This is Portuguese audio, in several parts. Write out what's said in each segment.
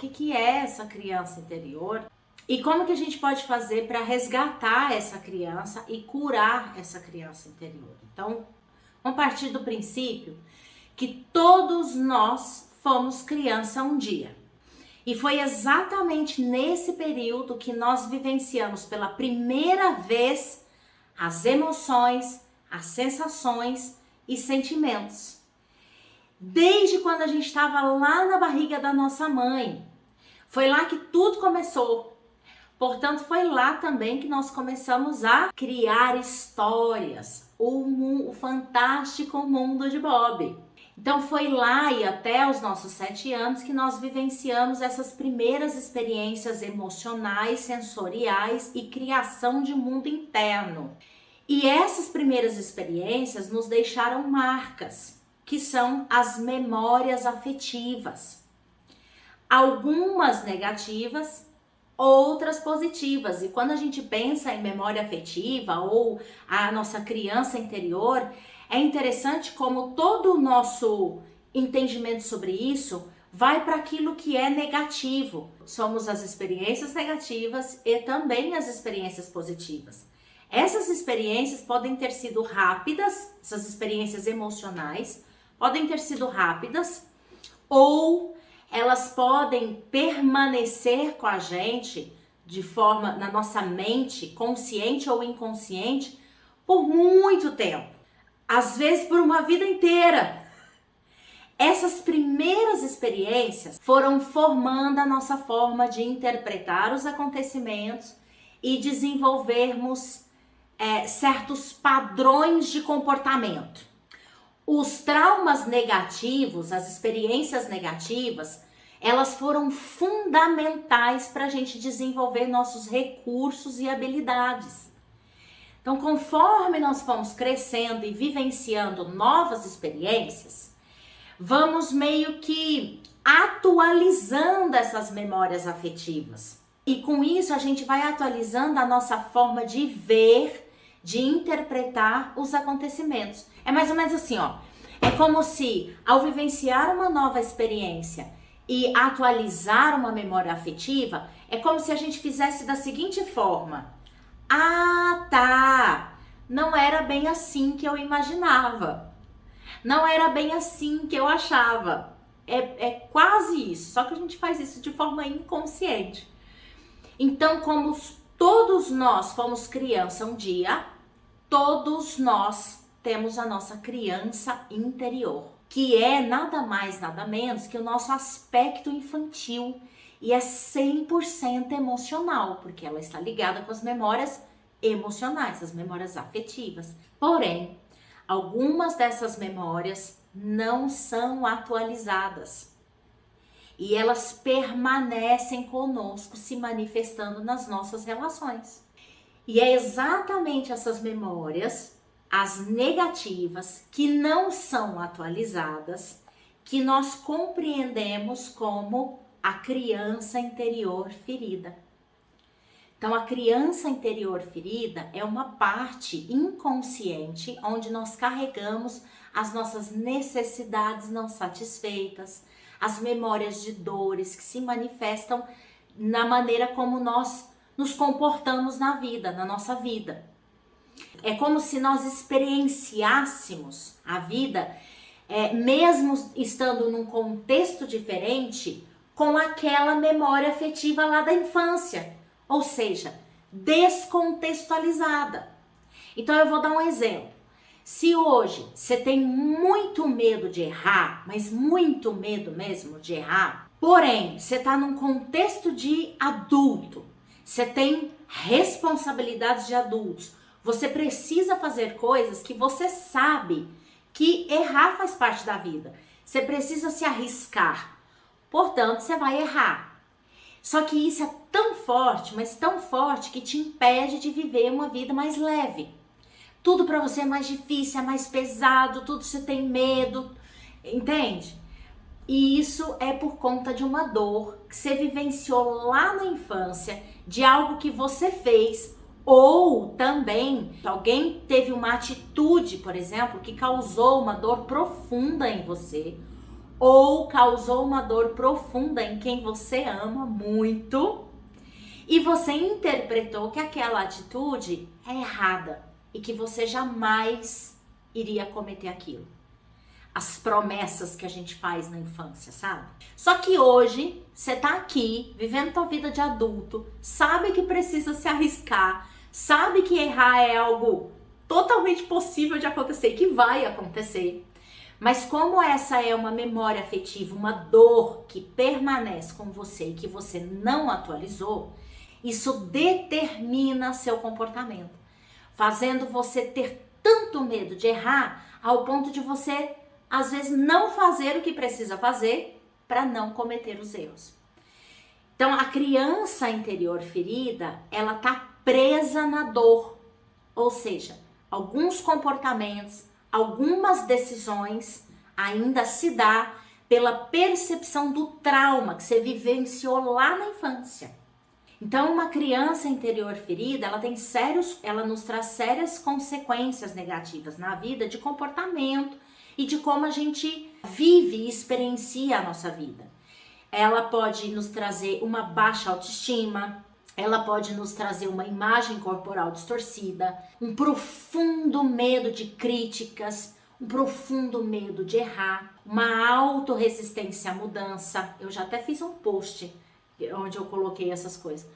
que é essa criança interior e como que a gente pode fazer para resgatar essa criança e curar essa criança interior. Então, vamos partir do princípio que todos nós fomos criança um dia. E foi exatamente nesse período que nós vivenciamos pela primeira vez as emoções, as sensações e sentimentos. Desde quando a gente estava lá na barriga da nossa mãe. Foi lá que tudo começou. Portanto, foi lá também que nós começamos a criar histórias. O fantástico mundo de Bob. Então foi lá e até os nossos 7 anos que nós vivenciamos essas primeiras experiências emocionais, sensoriais e criação de mundo interno. E essas primeiras experiências nos deixaram marcas, que são as memórias afetivas. Algumas negativas, outras positivas. E quando a gente pensa em memória afetiva ou a nossa criança interior, é interessante como todo o nosso entendimento sobre isso vai para aquilo que é negativo. Somos as experiências negativas e também as experiências positivas. Essas experiências podem ter sido rápidas, essas experiências emocionais podem ter sido rápidas ou elas podem permanecer com a gente de forma, na nossa mente, consciente ou inconsciente, por muito tempo. Às vezes por uma vida inteira. Essas primeiras experiências foram formando a nossa forma de interpretar os acontecimentos e desenvolvermos certos padrões de comportamento. Os traumas negativos, as experiências negativas, elas foram fundamentais para a gente desenvolver nossos recursos e habilidades. Então, conforme nós vamos crescendo e vivenciando novas experiências, vamos meio que atualizando essas memórias afetivas. E com isso a gente vai atualizando a nossa forma de ver, de interpretar os acontecimentos. É mais ou menos assim, ó. É como se, ao vivenciar uma nova experiência e atualizar uma memória afetiva, é como se a gente fizesse da seguinte forma. Ah, tá! Não era bem assim que eu imaginava. Não era bem assim que eu achava. É quase isso, só que a gente faz isso de forma inconsciente. Então, como todos nós fomos criança um dia, todos nós temos a nossa criança interior, que é nada mais, nada menos que o nosso aspecto infantil e é 100% emocional, porque ela está ligada com as memórias emocionais, as memórias afetivas. Porém, algumas dessas memórias não são atualizadas e elas permanecem conosco, se manifestando nas nossas relações. E é exatamente essas memórias, as negativas, que não são atualizadas, que nós compreendemos como a criança interior ferida. Então, a criança interior ferida é uma parte inconsciente onde nós carregamos as nossas necessidades não satisfeitas, as memórias de dores que se manifestam na maneira como nós nos comportamos na vida, na nossa vida. É como se nós experienciássemos a vida, mesmo estando num contexto diferente, com aquela memória afetiva lá da infância, ou seja, descontextualizada. Então eu vou dar um exemplo. Se hoje você tem muito medo de errar, mas muito medo mesmo de errar, porém você está num contexto de adulto, você tem responsabilidades de adultos, você precisa fazer coisas que você sabe que errar faz parte da vida. Você precisa se arriscar, portanto você vai errar. Só que isso é tão forte, mas tão forte que te impede de viver uma vida mais leve. Tudo para você é mais difícil, é mais pesado, tudo você tem medo, entende? E isso é por conta de uma dor que você vivenciou lá na infância, de algo que você fez, ou também alguém teve uma atitude, por exemplo, que causou uma dor profunda em você, ou causou uma dor profunda em quem você ama muito e você interpretou que aquela atitude é errada e que você jamais iria cometer aquilo. As promessas que a gente faz na infância, sabe? Só que hoje você tá aqui, vivendo tua vida de adulto, sabe que precisa se arriscar, sabe que errar é algo totalmente possível de acontecer, que vai acontecer. Mas como essa é uma memória afetiva, uma dor que permanece com você e que você não atualizou, isso determina seu comportamento, fazendo você ter tanto medo de errar ao ponto de você, às vezes, não fazer o que precisa fazer para não cometer os erros. Então, a criança interior ferida, ela tá presa na dor, ou seja, alguns comportamentos, algumas decisões ainda se dá pela percepção do trauma que você vivenciou lá na infância. Então, uma criança interior ferida, ela nos traz sérias consequências negativas na vida de comportamento e de como a gente vive e experiencia a nossa vida. Ela pode nos trazer uma baixa autoestima, ela pode nos trazer uma imagem corporal distorcida, um profundo medo de críticas, um profundo medo de errar, uma autorresistência à mudança. Eu já até fiz um post onde eu coloquei essas coisas.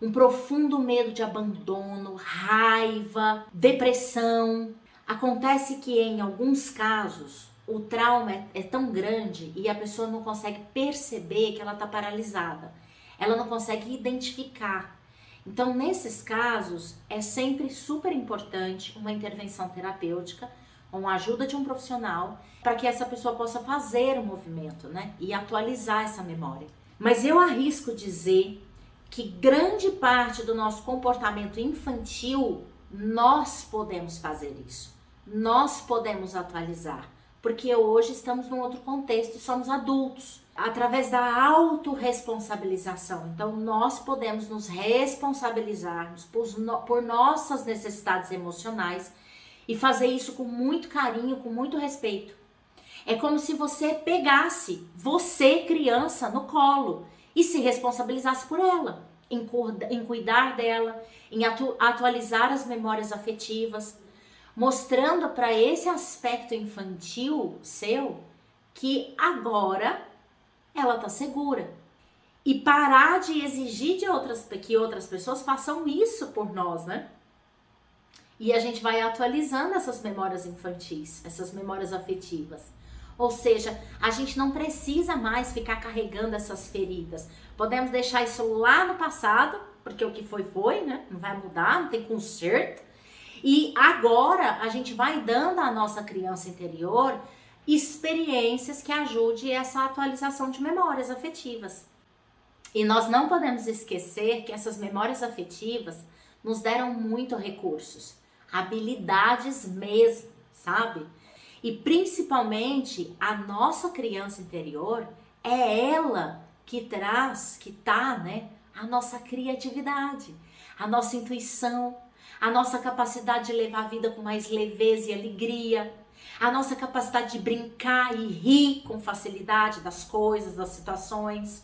Um profundo medo de abandono, raiva, depressão. Acontece que em alguns casos o trauma é tão grande e a pessoa não consegue perceber que ela está paralisada. Ela não consegue identificar. Então, nesses casos, é sempre super importante uma intervenção terapêutica, com a ajuda de um profissional, para que essa pessoa possa fazer o movimento, né? E atualizar essa memória. Mas eu arrisco dizer que grande parte do nosso comportamento infantil, nós podemos fazer isso. Nós podemos atualizar. Porque hoje estamos num outro contexto e somos adultos. Através da autorresponsabilização. Então, nós podemos nos responsabilizarmos por nossas necessidades emocionais e fazer isso com muito carinho, com muito respeito. É como se você pegasse você, criança, no colo e se responsabilizasse por ela, em cuidar dela, em atualizar as memórias afetivas, mostrando para esse aspecto infantil seu que agora ela tá segura. E parar de exigir que outras pessoas façam isso por nós, né? E a gente vai atualizando essas memórias infantis, essas memórias afetivas. Ou seja, a gente não precisa mais ficar carregando essas feridas. Podemos deixar isso lá no passado, porque o que foi, né? Não vai mudar, não tem conserto. E agora a gente vai dando à nossa criança interior experiências que ajudem essa atualização de memórias afetivas. E nós não podemos esquecer que essas memórias afetivas nos deram muito recursos, habilidades mesmo, sabe? E principalmente a nossa criança interior é ela que traz, a nossa criatividade, a nossa intuição, a nossa capacidade de levar a vida com mais leveza e alegria, a nossa capacidade de brincar e rir com facilidade das coisas, das situações,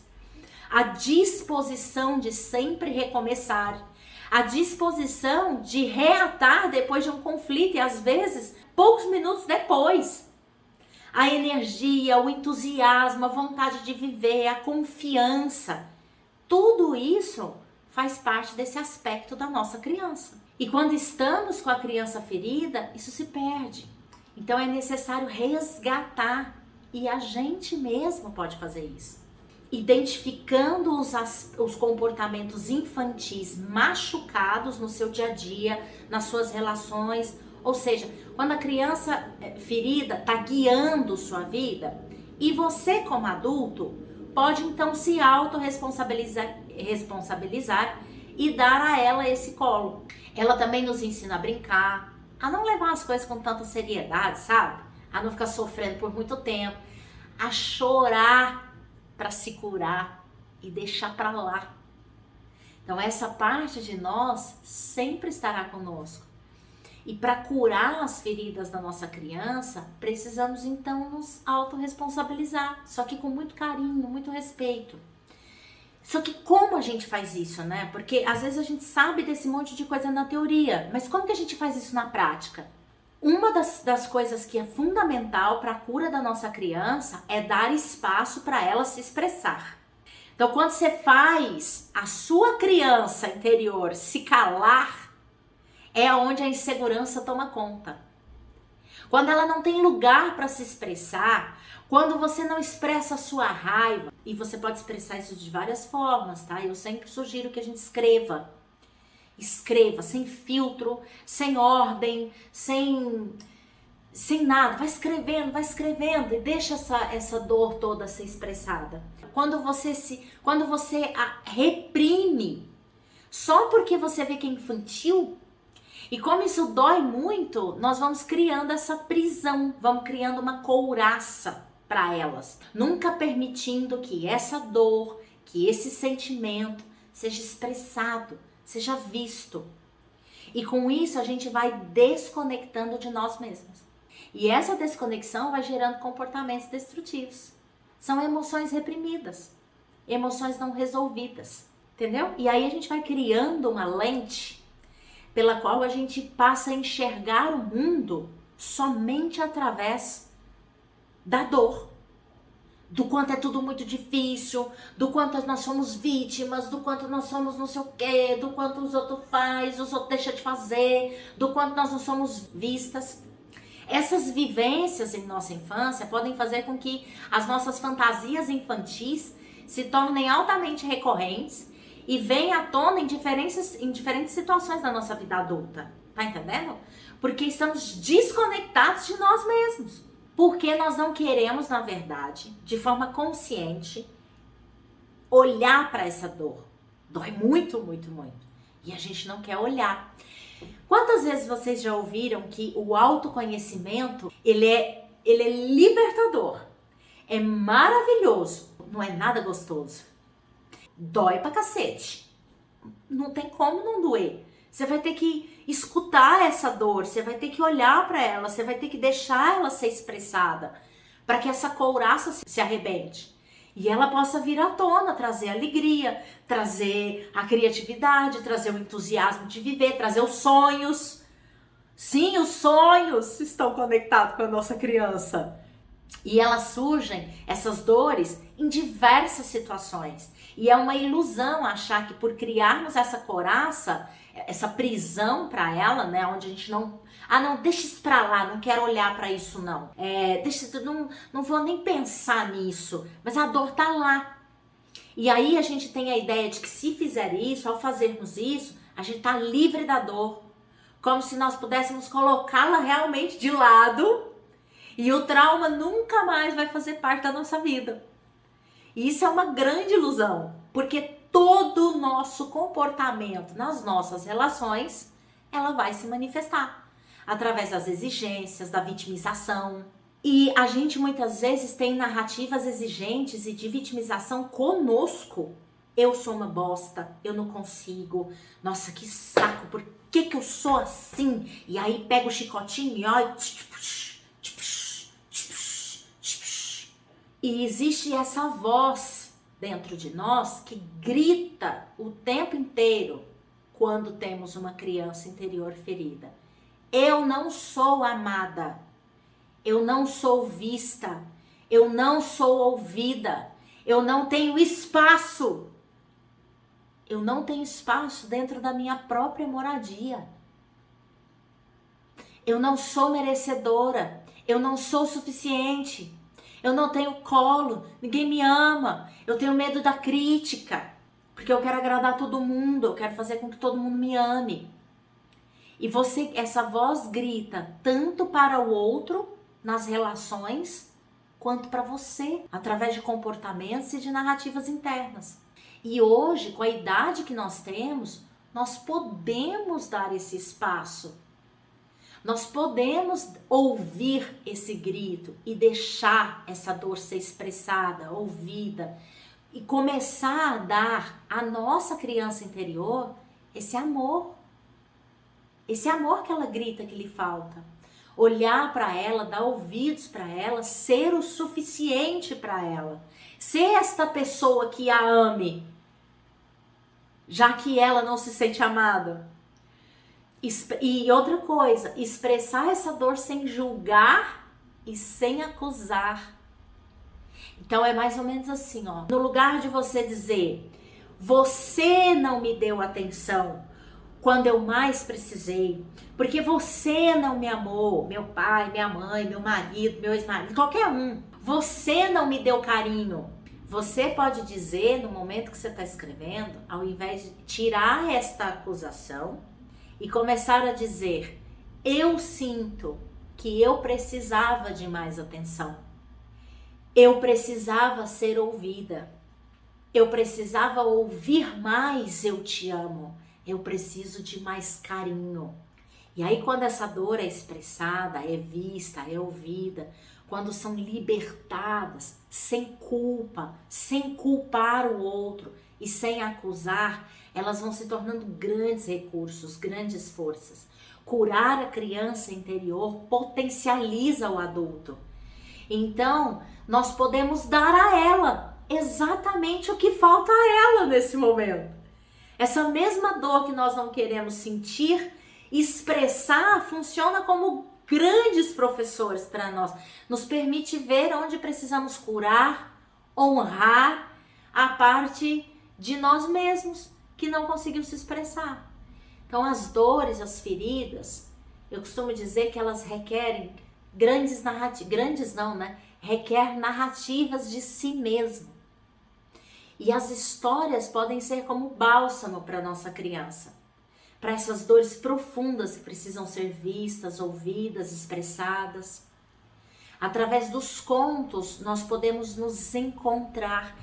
a disposição de sempre recomeçar, a disposição de reatar depois de um conflito e às vezes poucos minutos depois. A energia, o entusiasmo, a vontade de viver, a confiança, tudo isso faz parte desse aspecto da nossa criança. E quando estamos com a criança ferida, isso se perde. Então é necessário resgatar e a gente mesmo pode fazer isso. Identificando os comportamentos infantis machucados no seu dia a dia, nas suas relações. Ou seja, quando a criança ferida está guiando sua vida e você como adulto pode então se autorresponsabilizar e dar a ela esse colo. Ela também nos ensina a brincar, a não levar as coisas com tanta seriedade, sabe? A não ficar sofrendo por muito tempo, a chorar para se curar e deixar para lá. Então essa parte de nós sempre estará conosco. E para curar as feridas da nossa criança, precisamos então nos autorresponsabilizar, só que com muito carinho, muito respeito. Só que como a gente faz isso, né? Porque às vezes a gente sabe desse monte de coisa na teoria, mas como que a gente faz isso na prática? Uma das coisas que é fundamental para a cura da nossa criança é dar espaço para ela se expressar. Então, quando você faz a sua criança interior se calar, é onde a insegurança toma conta. Quando ela não tem lugar para se expressar, quando você não expressa a sua raiva, e você pode expressar isso de várias formas, tá? Eu sempre sugiro que a gente escreva. Escreva, sem filtro, sem ordem, sem nada. Vai escrevendo e deixa essa dor toda ser expressada. Quando você a reprime, só porque você vê que é infantil, e como isso dói muito, nós vamos criando essa prisão, vamos criando uma couraça para elas, nunca permitindo que essa dor, que esse sentimento seja expressado, seja visto. E com isso a gente vai desconectando de nós mesmos. E essa desconexão vai gerando comportamentos destrutivos. São emoções reprimidas, emoções não resolvidas, entendeu? E aí a gente vai criando uma lente pela qual a gente passa a enxergar o mundo somente através da dor. Do quanto é tudo muito difícil, do quanto nós somos vítimas, do quanto nós somos não sei o quê, do quanto os outros fazem, os outros deixam de fazer, do quanto nós não somos vistas. Essas vivências em nossa infância podem fazer com que as nossas fantasias infantis se tornem altamente recorrentes e venham à tona em diferentes situações da nossa vida adulta. Tá entendendo? Porque estamos desconectados de nós mesmos. Porque nós não queremos, na verdade, de forma consciente, olhar para essa dor. Dói muito, muito, muito. E a gente não quer olhar. Quantas vezes vocês já ouviram que o autoconhecimento, ele é libertador. É maravilhoso. Não é nada gostoso. Dói pra cacete. Não tem como não doer. Você vai ter que escutar essa dor, você vai ter que olhar para ela, você vai ter que deixar ela ser expressada para que essa couraça se arrebente e ela possa vir à tona, trazer alegria, trazer a criatividade, trazer o entusiasmo de viver, trazer os sonhos. Sim, os sonhos estão conectados com a nossa criança. E elas surgem, essas dores, em diversas situações. E é uma ilusão achar que por criarmos essa couraça, essa prisão para ela, né, onde a gente não deixa isso pra lá, não quero olhar para isso não. Não vou nem pensar nisso, mas a dor tá lá. E aí a gente tem a ideia de que se fizer isso, ao fazermos isso, a gente tá livre da dor. Como se nós pudéssemos colocá-la realmente de lado e o trauma nunca mais vai fazer parte da nossa vida. E isso é uma grande ilusão, porque todo o nosso comportamento nas nossas relações, ela vai se manifestar através das exigências, da vitimização. E a gente muitas vezes tem narrativas exigentes e de vitimização conosco. Eu sou uma bosta, eu não consigo, nossa, que saco, por que eu sou assim? E aí pega o chicotinho e olha... E existe essa voz dentro de nós que grita o tempo inteiro quando temos uma criança interior ferida. Eu não sou amada, eu não sou vista, eu não sou ouvida, eu não tenho espaço. Eu não tenho espaço dentro da minha própria moradia. Eu não sou merecedora, eu não sou suficiente. Eu não tenho colo, ninguém me ama, eu tenho medo da crítica, porque eu quero agradar todo mundo, eu quero fazer com que todo mundo me ame. E essa voz grita tanto para o outro, nas relações, quanto para você, através de comportamentos e de narrativas internas. E hoje, com a idade que nós temos, nós podemos dar esse espaço. Nós podemos ouvir esse grito e deixar essa dor ser expressada, ouvida e começar a dar à nossa criança interior esse amor. esse amor que ela grita que lhe falta. Olhar para ela, dar ouvidos para ela, ser o suficiente para ela. Ser esta pessoa que a ame, já que ela não se sente amada. E outra coisa, expressar essa dor sem julgar e sem acusar. Então é mais ou menos assim, ó. No lugar de você dizer, você não me deu atenção quando eu mais precisei, porque você não me amou, meu pai, minha mãe, meu marido, meu ex-marido, qualquer um. Você não me deu carinho. Você pode dizer, no momento que você está escrevendo, ao invés de tirar esta acusação e começar a dizer, eu sinto que eu precisava de mais atenção. Eu precisava ser ouvida. Eu precisava ouvir mais, eu te amo. Eu preciso de mais carinho. E aí quando essa dor é expressada, é vista, é ouvida, quando são libertadas, sem culpa, sem culpar o outro e sem acusar, elas vão se tornando grandes recursos, grandes forças. Curar a criança interior potencializa o adulto. Então, nós podemos dar a ela exatamente o que falta a ela nesse momento. Essa mesma dor que nós não queremos sentir, expressar, funciona como grandes professores para nós. Nos permite ver onde precisamos curar, honrar a parte de nós mesmos que não conseguimos se expressar. Então, as dores, as feridas, eu costumo dizer que elas requerem grandes narrativas, grandes não, né? Requer narrativas de si mesmo. E as histórias podem ser como bálsamo para nossa criança, para essas dores profundas que precisam ser vistas, ouvidas, expressadas. Através dos contos, nós podemos nos encontrar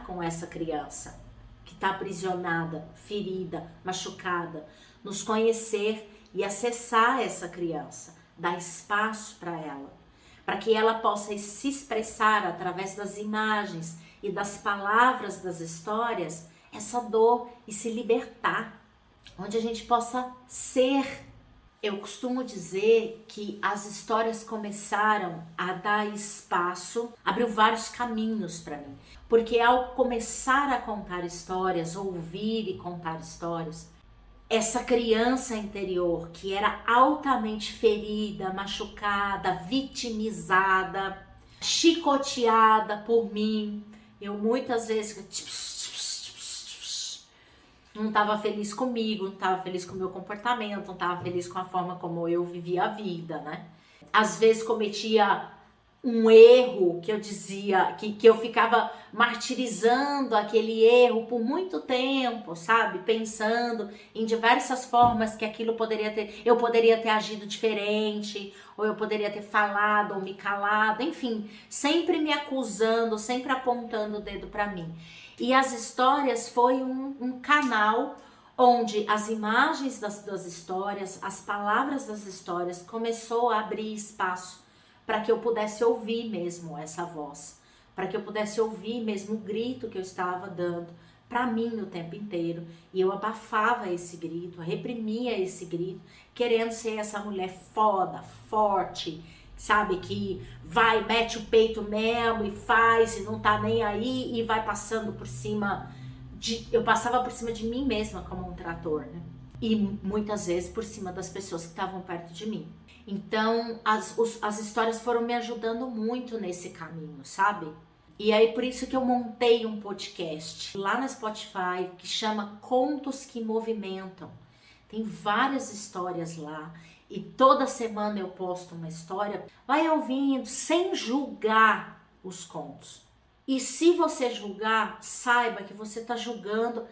com essa criança que está aprisionada, ferida, machucada, nos conhecer e acessar essa criança, dar espaço para ela, para que ela possa se expressar através das imagens e das palavras das histórias, essa dor e se libertar, onde a gente possa ser. Eu costumo dizer que as histórias começaram a dar espaço, abriu vários caminhos para mim, porque ao começar a contar histórias, ouvir e contar histórias, essa criança interior que era altamente ferida, machucada, vitimizada, chicoteada por mim, eu muitas vezes não estava feliz comigo, não estava feliz com o meu comportamento, não estava feliz com a forma como eu vivia a vida, né? Às vezes cometia um erro que eu dizia, que eu ficava martirizando aquele erro por muito tempo, sabe? Pensando em diversas formas que aquilo eu poderia ter agido diferente, ou eu poderia ter falado ou me calado, enfim, sempre me acusando, sempre apontando o dedo para mim. E as histórias foi um canal onde as imagens das histórias, as palavras das histórias começou a abrir espaço para que eu pudesse ouvir mesmo essa voz, para que eu pudesse ouvir mesmo o grito que eu estava dando para mim o tempo inteiro. E eu abafava esse grito, reprimia esse grito, querendo ser essa mulher foda, forte, sabe, que vai, mete o peito mesmo e faz e não tá nem aí e vai passando por cima eu passava por cima de mim mesma como um trator, né? E muitas vezes por cima das pessoas que estavam perto de mim. Então as histórias foram me ajudando muito nesse caminho, sabe? E aí por isso que eu montei um podcast lá no Spotify que chama Contos que Movimentam. Tem várias histórias lá e toda semana eu posto uma história. Vai ouvindo sem julgar os contos. E se você julgar, saiba que você está julgando,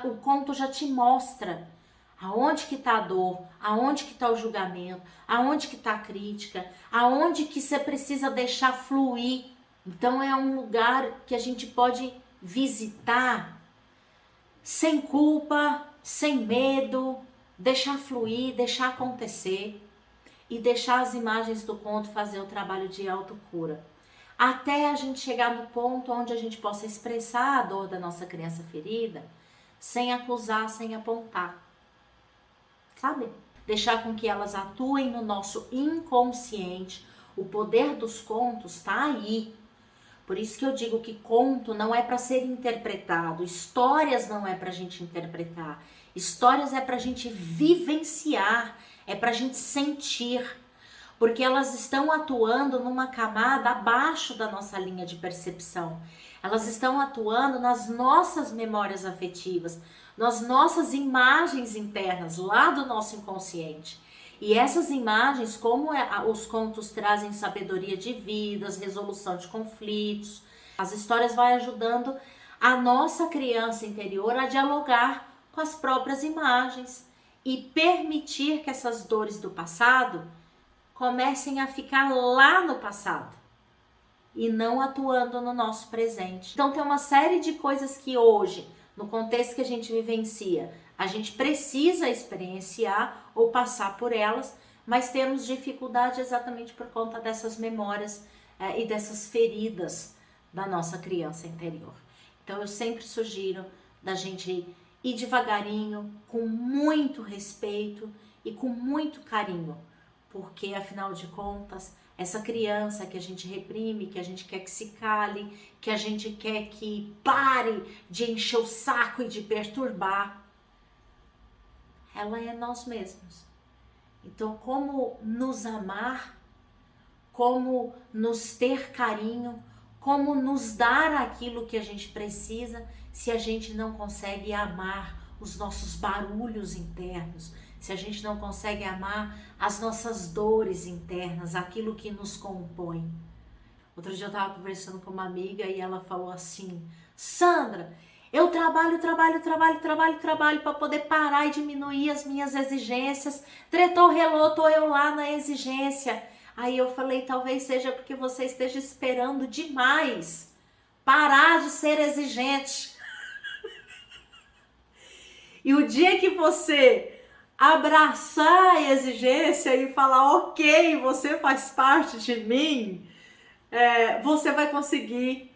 o conto já te mostra aonde que está a dor, aonde que está o julgamento, aonde que está a crítica, aonde que você precisa deixar fluir. Então é um lugar que a gente pode visitar sem culpa, sem medo, deixar fluir, deixar acontecer e deixar as imagens do conto fazer o trabalho de autocura. Até a gente chegar no ponto onde a gente possa expressar a dor da nossa criança ferida sem acusar, sem apontar. sabe? Deixar com que elas atuem no nosso inconsciente. O poder dos contos está aí. Por isso que eu digo que conto não é para ser interpretado, histórias não é para a gente interpretar, histórias é para a gente vivenciar, é para a gente sentir, porque elas estão atuando numa camada abaixo da nossa linha de percepção. Elas estão atuando nas nossas memórias afetivas, nas nossas imagens internas, lá do nosso inconsciente. E essas imagens, como os contos trazem sabedoria de vidas, resolução de conflitos, as histórias vão ajudando a nossa criança interior a dialogar com as próprias imagens e permitir que essas dores do passado comecem a ficar lá no passado e não atuando no nosso presente. Então tem uma série de coisas que hoje, no contexto que a gente vivencia, a gente precisa experienciar ou passar por elas, mas temos dificuldade exatamente por conta dessas memórias e dessas feridas da nossa criança interior. Então eu sempre sugiro da gente ir devagarinho, com muito respeito e com muito carinho, porque afinal de contas, essa criança que a gente reprime, que a gente quer que se cale, que a gente quer que pare de encher o saco e de perturbar, ela é nós mesmos. Então, como nos amar, como nos ter carinho, como nos dar aquilo que a gente precisa, se a gente não consegue amar os nossos barulhos internos, se a gente não consegue amar as nossas dores internas, aquilo que nos compõe. Outro dia eu estava conversando com uma amiga e ela falou assim: Sandra, eu trabalho para poder parar e diminuir as minhas exigências. Tretou, relou, tô eu lá na exigência. Aí eu falei, talvez seja porque você esteja esperando demais parar de ser exigente. E o dia que você abraçar a exigência e falar, ok, você faz parte de mim, você vai conseguir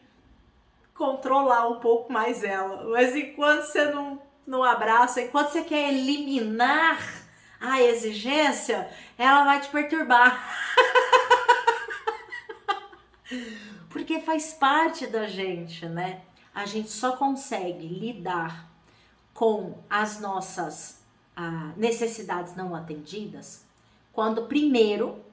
controlar um pouco mais ela. Mas enquanto você não abraça, enquanto você quer eliminar a exigência, ela vai te perturbar. Porque faz parte da gente, né? A gente só consegue lidar com as nossas necessidades não atendidas quando primeiro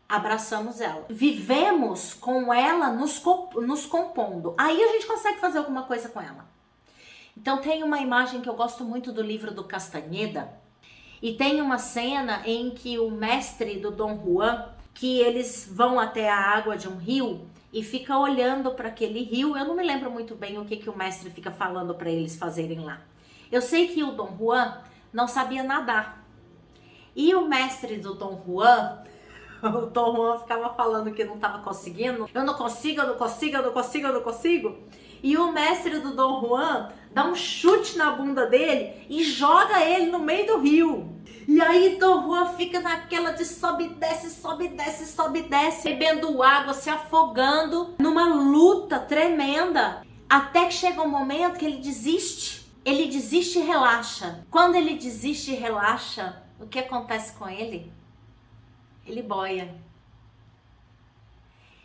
abraçamos ela. Vivemos com ela nos compondo. Aí a gente consegue fazer alguma coisa com ela. Então tem uma imagem que eu gosto muito do livro do Castaneda, e tem uma cena em que o mestre do Dom Juan, que eles vão até a água de um rio e fica olhando para aquele rio. Eu não me lembro muito bem o que o mestre fica falando para eles fazerem lá. Eu sei que o Dom Juan não sabia nadar. E o mestre do Dom Juan, o Dom Juan ficava falando que não estava conseguindo. Eu não consigo. E o mestre do Dom Juan dá um chute na bunda dele e joga ele no meio do rio. E aí Dom Juan fica naquela de sobe e desce, bebendo água, se afogando, numa luta tremenda. Até que chega um momento que ele desiste. Ele desiste e relaxa. Quando ele desiste e relaxa, o que acontece com ele? Ele boia.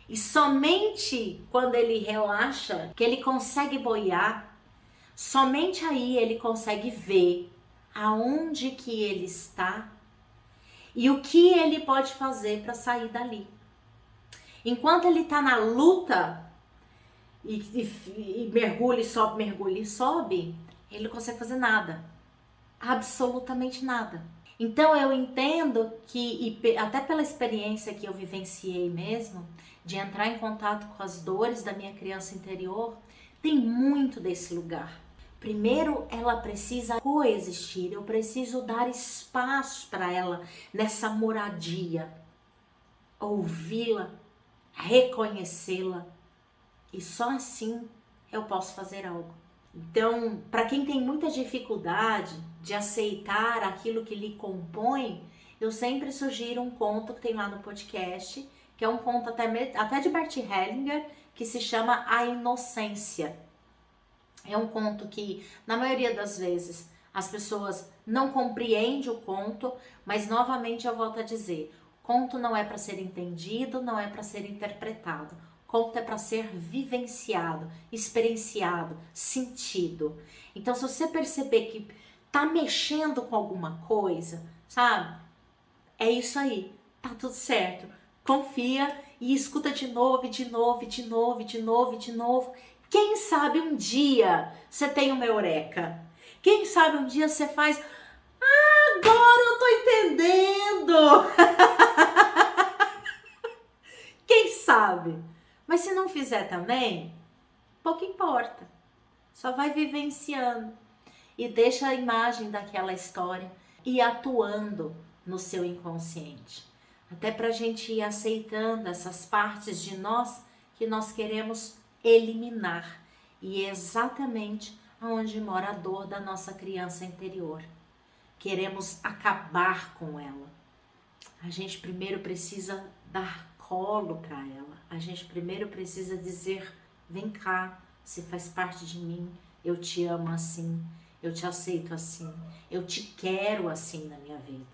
E somente quando ele relaxa, que ele consegue boiar, somente aí ele consegue ver aonde que ele está e o que ele pode fazer para sair dali. Enquanto ele está na luta e mergulha e sobe, ele não consegue fazer nada. Absolutamente nada. Então eu entendo que, até pela experiência que eu vivenciei mesmo, de entrar em contato com as dores da minha criança interior, tem muito desse lugar. Primeiro, ela precisa coexistir, eu preciso dar espaço para ela nessa moradia, ouvi-la, reconhecê-la, e só assim eu posso fazer algo. Então, para quem tem muita dificuldade de aceitar aquilo que lhe compõe, eu sempre sugiro um conto que tem lá no podcast, que é um conto até de Bert Hellinger, que se chama A Inocência. É um conto que, na maioria das vezes, As pessoas não compreendem o conto, mas novamente eu volto a dizer, conto não é para ser entendido, não é para ser interpretado. Conto é para ser vivenciado, experienciado, sentido. Então, se você perceber que tá mexendo com alguma coisa, sabe? É isso aí, tá tudo certo. Confia e escuta de novo, de novo, de novo, de novo, de novo. Quem sabe um dia você tem uma eureka? Quem sabe um dia você faz, agora eu tô entendendo. Quem sabe? Mas se não fizer também, pouco importa. Só vai vivenciando e deixa a imagem daquela história e atuando no seu inconsciente. Até para a gente ir aceitando essas partes de nós que nós queremos eliminar. E é exatamente onde mora a dor da nossa criança interior. Queremos acabar com ela. A gente primeiro precisa dar colo para ela. A gente primeiro precisa dizer, vem cá, você faz parte de mim, eu te amo assim, eu te aceito assim, eu te quero assim na minha vida.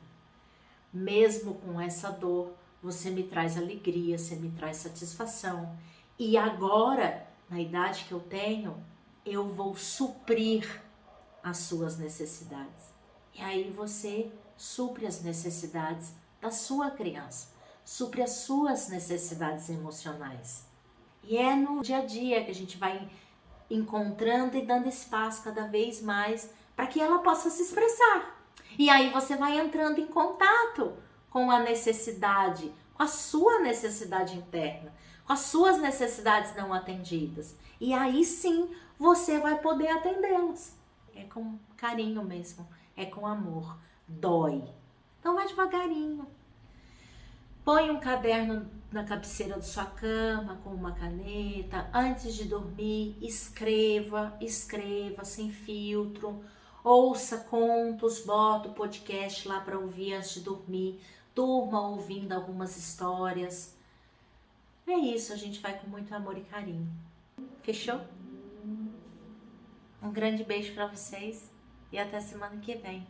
Mesmo com essa dor, você me traz alegria, você me traz satisfação. E agora, na idade que eu tenho, eu vou suprir as suas necessidades. E aí você supre as necessidades da sua criança, supre as suas necessidades emocionais. E é no dia a dia que a gente vai encontrando e dando espaço cada vez mais para que ela possa se expressar. E aí você vai entrando em contato com a necessidade, com a sua necessidade interna, com as suas necessidades não atendidas. E aí sim você vai poder atendê-las. É com carinho mesmo, é com amor. Dói. Então vai devagarinho. Põe um caderno na cabeceira da sua cama com uma caneta. Antes de dormir, escreva sem filtro. Ouça contos, bota o podcast lá para ouvir antes de dormir. Durma ouvindo algumas histórias. É isso, a gente vai com muito amor e carinho. Fechou? Um grande beijo para vocês e até semana que vem.